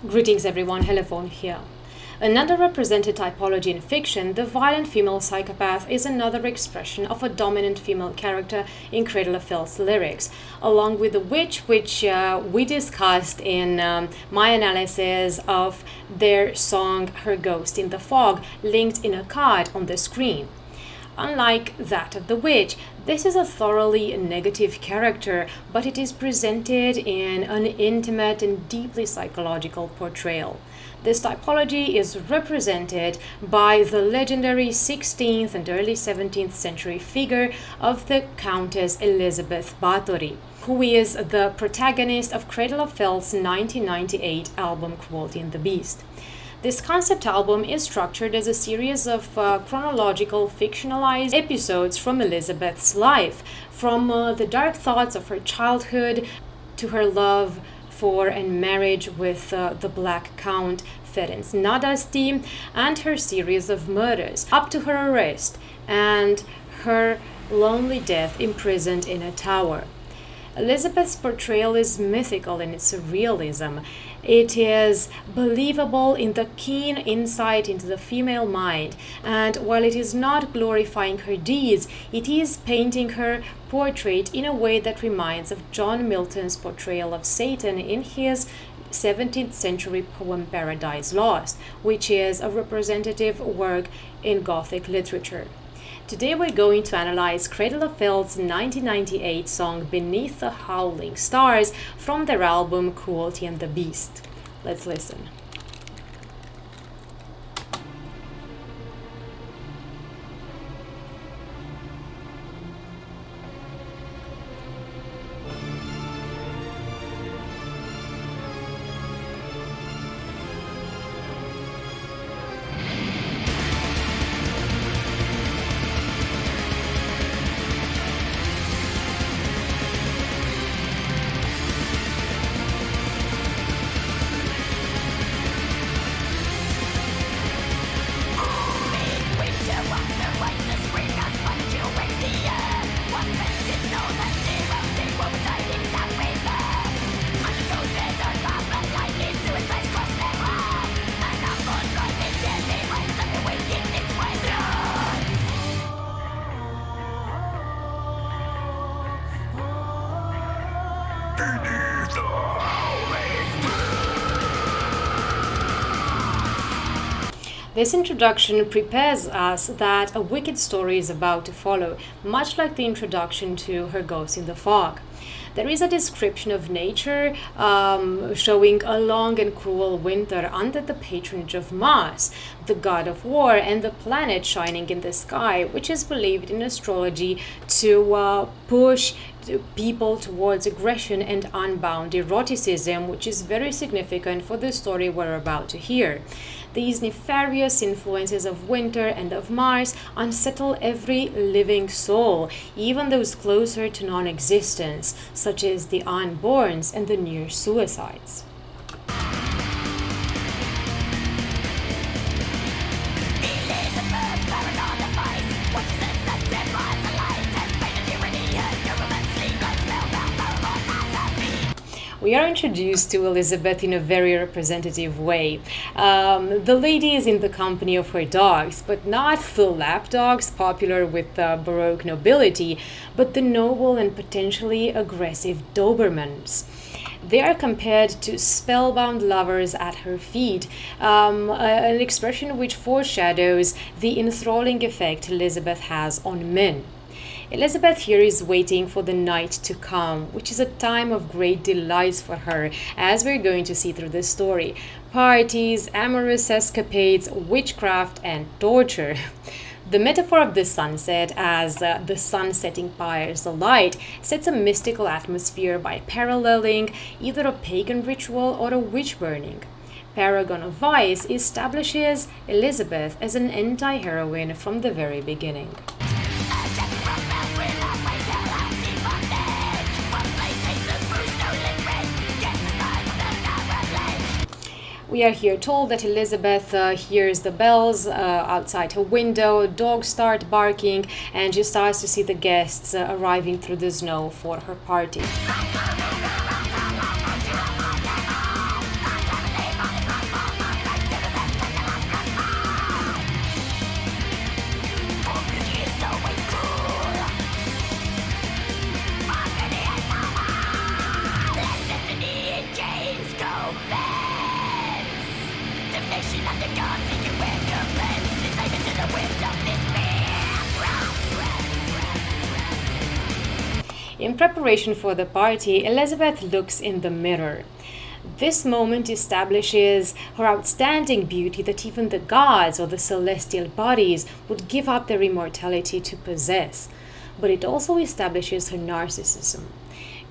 Greetings everyone, Helephone here. Another represented typology in fiction, the violent female psychopath is another expression of a dominant female character in Cradle of Filth's lyrics, along with the witch, which we discussed in my analysis of their song Her Ghost in the Fog, linked in a card on the screen. Unlike that of the witch, this is a thoroughly negative character, but it is presented in an intimate and deeply psychological portrayal. This typology is represented by the legendary 16th and early 17th century figure of the Countess Elizabeth Bathory, who is the protagonist of Cradle of Filth's 1998 album Cruelty and the Beast. This concept album is structured as a series of chronological fictionalized episodes from Elizabeth's life, from the dark thoughts of her childhood to her love for and marriage with the Black Count Ferenc Nadasti and her series of murders, up to her arrest and her lonely death imprisoned in a tower. Elizabeth's portrayal is mythical in its realism. It is believable in the keen insight into the female mind, and while it is not glorifying her deeds, it is painting her portrait in a way that reminds of John Milton's portrayal of Satan in his 17th century poem Paradise Lost, which is a representative work in Gothic literature. Today we're going to analyze Cradle of Filth's 1998 song Beneath the Howling Stars from their album Cruelty and the Beast. Let's listen. This introduction prepares us that a wicked story is about to follow, much like the introduction to Her Ghost in the Fog. There is a description of nature showing a long and cruel winter under the patronage of Mars, the god of war, and the planet shining in the sky, which is believed in astrology to push people towards aggression and unbound eroticism, which is very significant for the story we're about to hear. These nefarious influences of winter and of Mars unsettle every living soul, even those closer to non-existence, such as the unborns and the near suicides. We are introduced to Elizabeth in a very representative way. The lady is in the company of her dogs, but not the lap dogs popular with the Baroque nobility, but the noble and potentially aggressive Dobermans. They are compared to spellbound lovers at her feet, an expression which foreshadows the enthralling effect Elizabeth has on men. Elizabeth here is waiting for the night to come, which is a time of great delights for her, as we're going to see through this story. Parties, amorous escapades, witchcraft, and torture. The metaphor of the sunset, as the sun setting pyres the light, sets a mystical atmosphere by paralleling either a pagan ritual or a witch burning. Paragon of Vice establishes Elizabeth as an anti-heroine from the very beginning. We are here told that Elizabeth hears the bells outside her window, dogs start barking, and she starts to see the guests arriving through the snow for her party. In preparation for the party, Elizabeth looks in the mirror. This moment establishes her outstanding beauty that even the gods or the celestial bodies would give up their immortality to possess. But it also establishes her narcissism.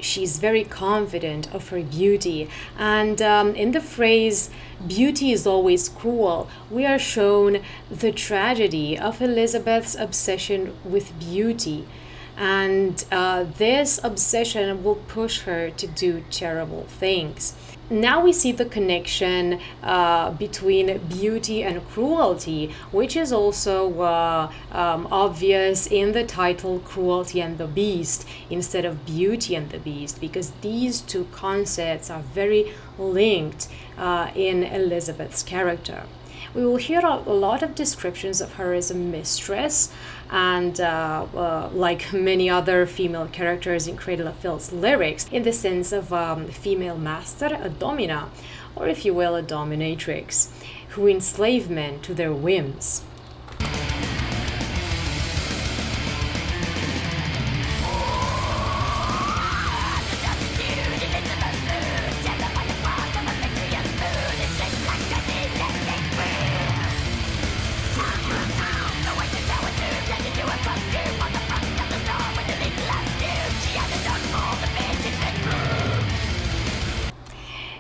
She's very confident of her beauty, and in the phrase, beauty is always cruel, we are shown the tragedy of Elizabeth's obsession with beauty. And this obsession will push her to do terrible things. Now we see the connection between beauty and cruelty, which is also obvious in the title Cruelty and the Beast instead of Beauty and the Beast, because these two concepts are very linked in Elizabeth's character. We will hear a lot of descriptions of her as a mistress, and like many other female characters in Cradle of Filth's lyrics, in the sense of female master, a domina, or if you will, a dominatrix, who enslave men to their whims.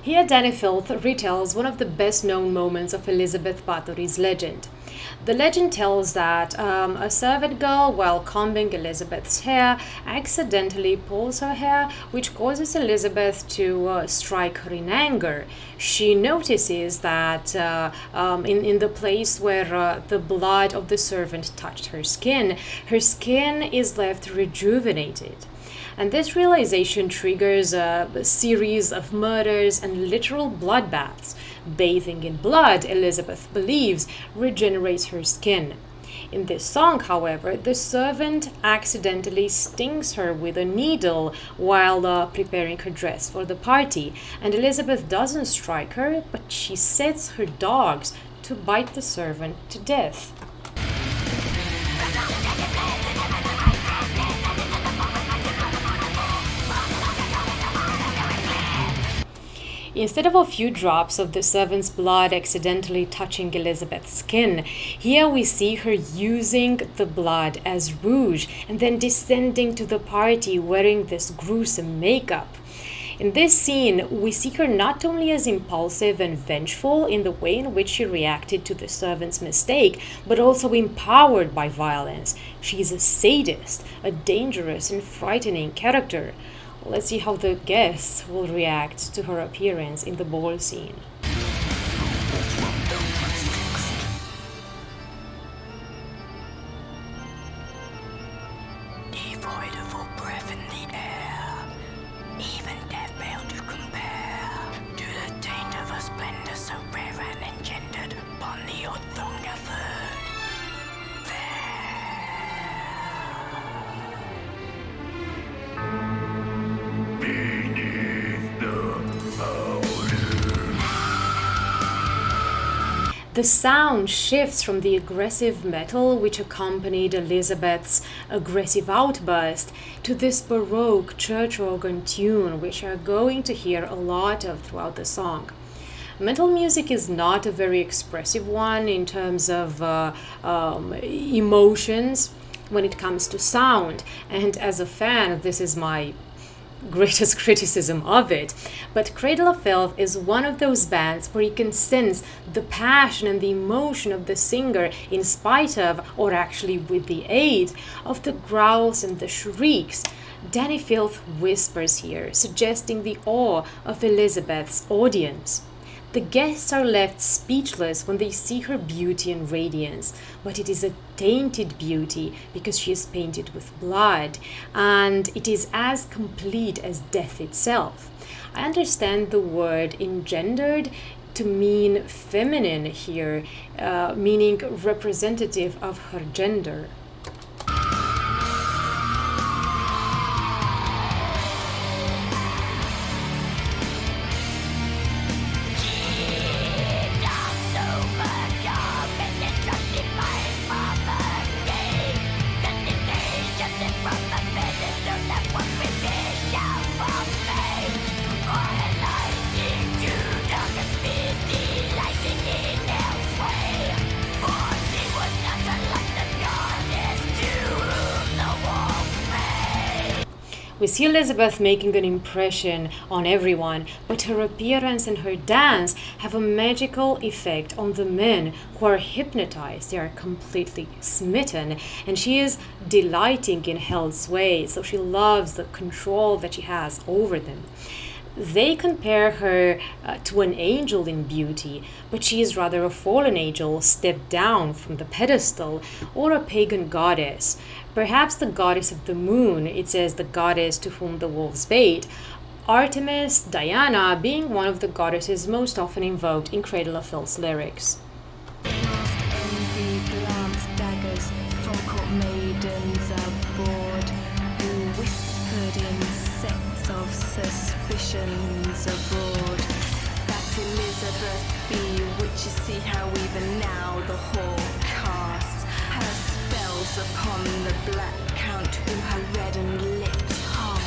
Here Dani Filth retells one of the best-known moments of Elizabeth Bathory's legend. The legend tells that a servant girl, while combing Elizabeth's hair, accidentally pulls her hair, which causes Elizabeth to strike her in anger. She notices that in the place where the blood of the servant touched her skin is left rejuvenated. And this realization triggers a series of murders and literal bloodbaths. Bathing in blood, Elizabeth believes, regenerates her skin. In this song, however, the servant accidentally stings her with a needle while preparing her dress for the party, and Elizabeth doesn't strike her, but she sets her dogs to bite the servant to death. Instead of a few drops of the servant's blood accidentally touching Elizabeth's skin, here we see her using the blood as rouge and then descending to the party wearing this gruesome makeup. In this scene, we see her not only as impulsive and vengeful in the way in which she reacted to the servant's mistake, but also empowered by violence. She is a sadist, a dangerous and frightening character. Let's see how the guests will react to her appearance in the ball scene. Devoid of all breath in the air, even death failed to compare to the taint of a splendor so rare and engendered upon the odd throng gathered. The sound shifts from the aggressive metal which accompanied Elizabeth's aggressive outburst to this Baroque church organ tune, which are going to hear a lot of throughout the song. Metal music is not a very expressive one in terms of emotions when it comes to sound, and as a fan, this is my greatest criticism of it. But Cradle of Filth is one of those bands where you can sense the passion and the emotion of the singer in spite of, or actually with the aid, of the growls and the shrieks. Dani Filth whispers here, suggesting the awe of Elizabeth's audience. The guests are left speechless when they see her beauty and radiance, but it is a tainted beauty because she is painted with blood, and it is as complete as death itself. I understand the word engendered to mean feminine here, meaning representative of her gender. From the pedestal that was We see Elizabeth making an impression on everyone, but her appearance and her dance have a magical effect on the men who are hypnotized. They are completely smitten, and she is delighting in Hel's ways, so she loves the control that she has over them. They compare her to an angel in beauty, but she is rather a fallen angel stepped down from the pedestal, or a pagan goddess. Perhaps the goddess of the moon, it says the goddess to whom the wolves bayed. Artemis, Diana being one of the goddesses most often invoked in Cradle of Filth's lyrics. Envy glanced daggers from court maidens aboard, who whispered in sects of suspicions abroad that Elizabeth be witches. See how even now the whore casts her spells upon the black count who her reddened lips hung.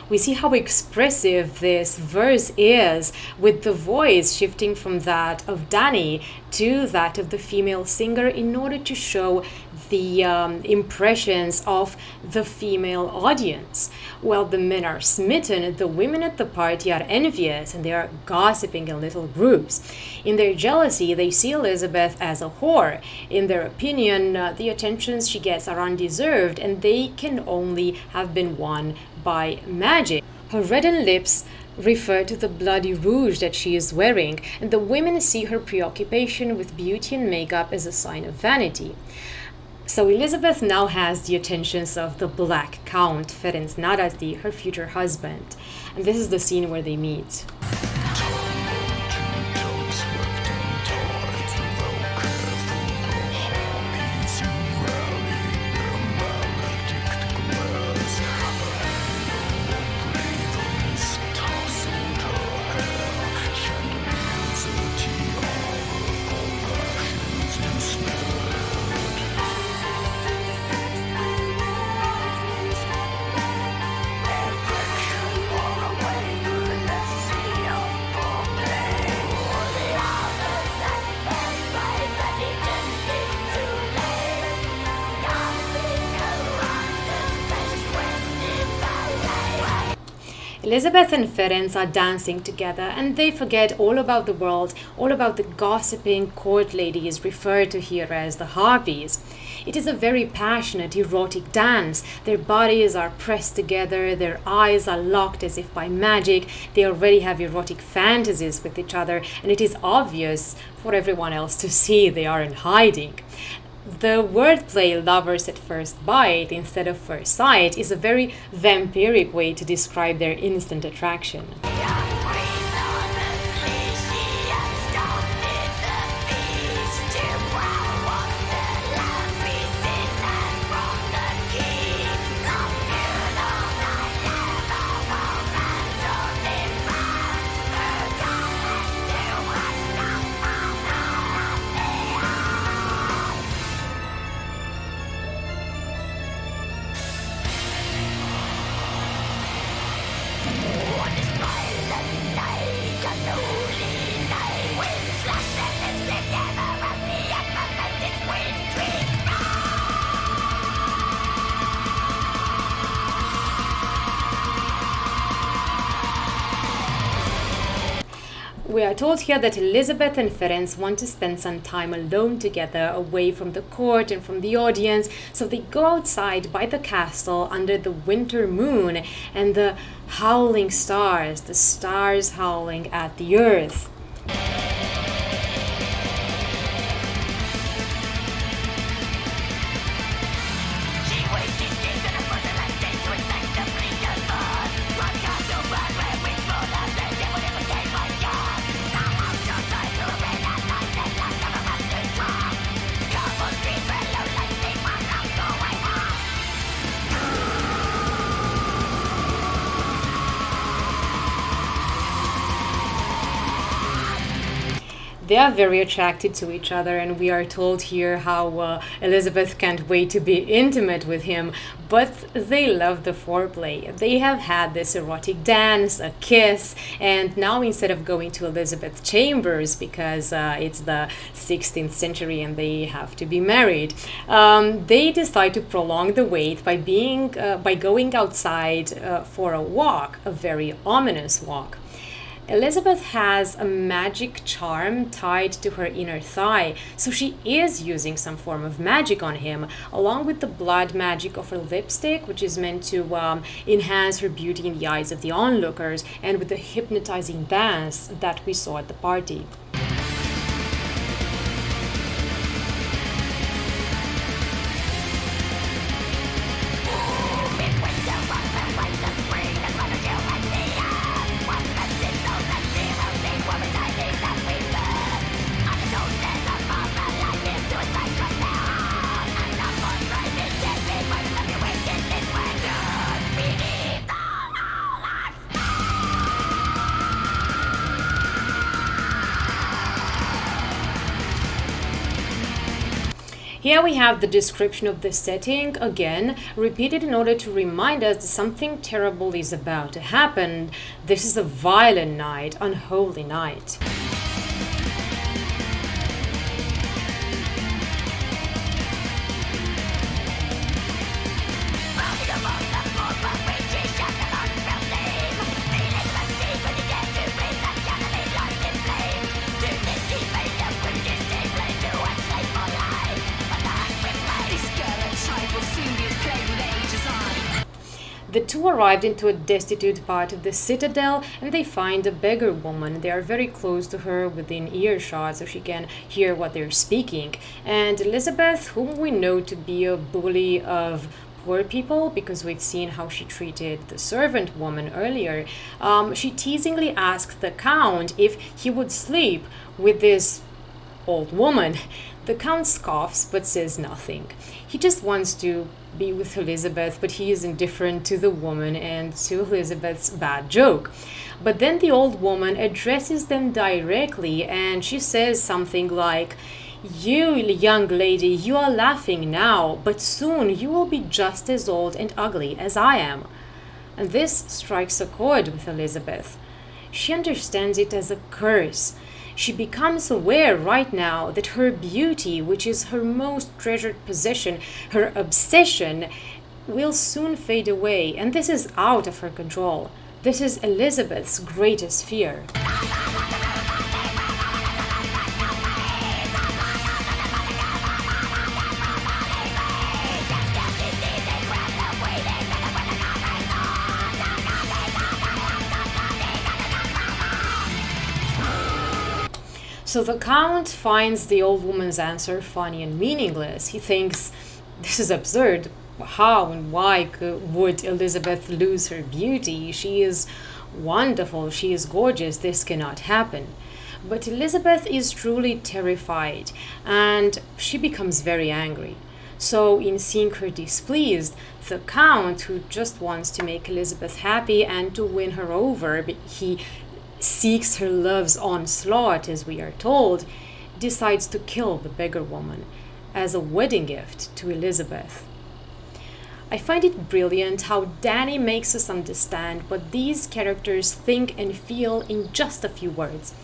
We see how expressive this verse is, with the voice shifting from that of Dani to that of the female singer in order to show the impressions of the female audience. While the men are smitten, the women at the party are envious and they are gossiping in little groups. In their jealousy, they see Elizabeth as a whore. In their opinion, the attentions she gets are undeserved and they can only have been won by magic. Her reddened lips refer to the bloody rouge that she is wearing, and the women see her preoccupation with beauty and makeup as a sign of vanity. So Elizabeth now has the attentions of the Black Count, Ferenc Nadasdi, her future husband. And this is the scene where they meet. Elizabeth and Ferenc are dancing together and they forget all about the world, all about the gossiping court ladies referred to here as the harpies. It is a very passionate, erotic dance. Their bodies are pressed together, their eyes are locked as if by magic. They already have erotic fantasies with each other, and it is obvious for everyone else to see they are in hiding. The wordplay lovers at first bite instead of first sight is a very vampiric way to describe their instant attraction. We are told here that Elizabeth and Ferenc want to spend some time alone together, away from the court and from the audience, so they go outside by the castle under the winter moon and the howling stars, the stars howling at the earth. They are very attracted to each other, and we are told here how Elizabeth can't wait to be intimate with him, but they love the foreplay. They have had this erotic dance, a kiss, and now instead of going to Elizabeth's chambers because it's the 16th century and they have to be married, they decide to prolong the wait by going outside for a walk, a very ominous walk. Elizabeth has a magic charm tied to her inner thigh, so she is using some form of magic on him, along with the blood magic of her lipstick, which is meant to enhance her beauty in the eyes of the onlookers, and with the hypnotizing dance that we saw at the party. Here we have the description of the setting, again, repeated in order to remind us that something terrible is about to happen. This is a violent night, unholy night. The two arrived into a destitute part of the citadel and they find a beggar woman. They are very close to her, within earshot, so she can hear what they're speaking. And Elizabeth, whom we know to be a bully of poor people because we've seen how she treated the servant woman earlier, she teasingly asked the Count if he would sleep with this old woman. The Count scoffs but says nothing. He just wants to be with Elizabeth, but he is indifferent to the woman and to Elizabeth's bad joke. But then the old woman addresses them directly and she says something like, "You, young lady, you are laughing now, but soon you will be just as old and ugly as I am." And this strikes a chord with Elizabeth. She understands it as a curse. She becomes aware right now that her beauty, which is her most treasured possession, her obsession, will soon fade away, and this is out of her control. This is Elizabeth's greatest fear. So the Count finds the old woman's answer funny and meaningless. He thinks, this is absurd. How and why would Elizabeth lose her beauty? She is wonderful, she is gorgeous, this cannot happen. But Elizabeth is truly terrified and she becomes very angry. So in seeing her displeased, the Count, who just wants to make Elizabeth happy and to win her over, he seeks her love's onslaught, as we are told, decides to kill the beggar woman as a wedding gift to Elizabeth. I find it brilliant how Danny makes us understand what these characters think and feel in just a few words.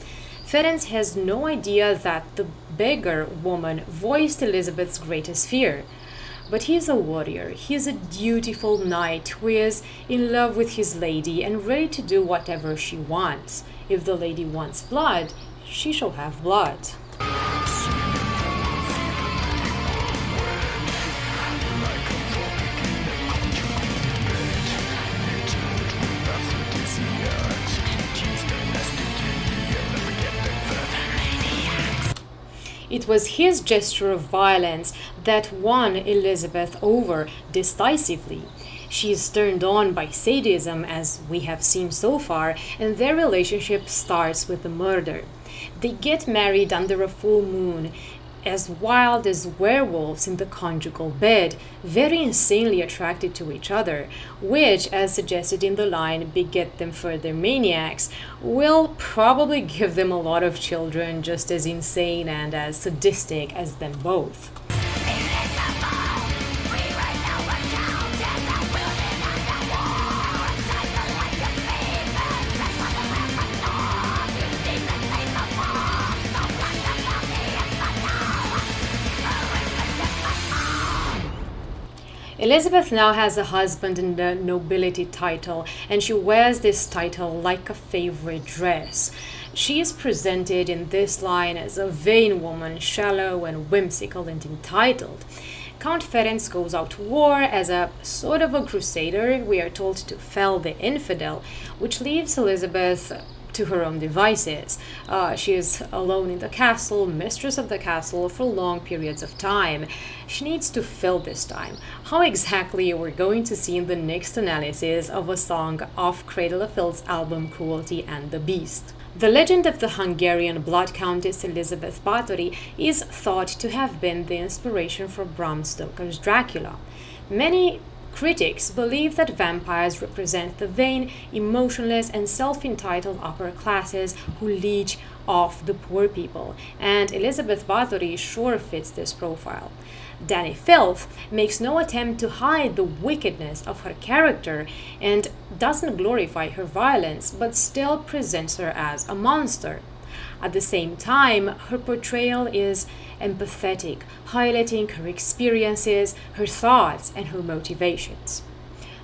Ferenc has no idea that the beggar woman voiced Elizabeth's greatest fear. But he is a warrior, he is a dutiful knight who is in love with his lady and ready to do whatever she wants. If the lady wants blood, she shall have blood. It was his gesture of violence that won Elizabeth over decisively. She is turned on by sadism, as we have seen so far, and their relationship starts with the murder. They get married under a full moon, as wild as werewolves in the conjugal bed, very insanely attracted to each other, which, as suggested in the line, beget them further maniacs, will probably give them a lot of children just as insane and as sadistic as them both. Elizabeth now has a husband and a nobility title, and she wears this title like a favorite dress. She is presented in this line as a vain woman, shallow and whimsical and entitled. Count Ferenc goes out to war as a sort of a crusader, we are told, to fell the infidel, which leaves Elizabeth to her own devices. She is alone in the castle, mistress of the castle for long periods of time. She needs to fill this time. How exactly we're going to see in the next analysis of a song off Cradle of Filth's album Cruelty and the Beast. The legend of the Hungarian blood countess Elizabeth Báthory is thought to have been the inspiration for Bram Stoker's Dracula. Many critics believe that vampires represent the vain, emotionless, and self-entitled upper classes who leech off the poor people, and Elizabeth Báthory sure fits this profile. Dani Filth makes no attempt to hide the wickedness of her character and doesn't glorify her violence, but still presents her as a monster. At the same time, her portrayal is empathetic, highlighting her experiences, her thoughts, and her motivations.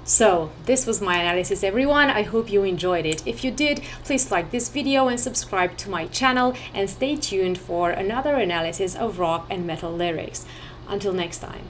So, this was my analysis, everyone. I hope you enjoyed it. If you did, please like this video and subscribe to my channel, and stay tuned for another analysis of rock and metal lyrics. Until next time.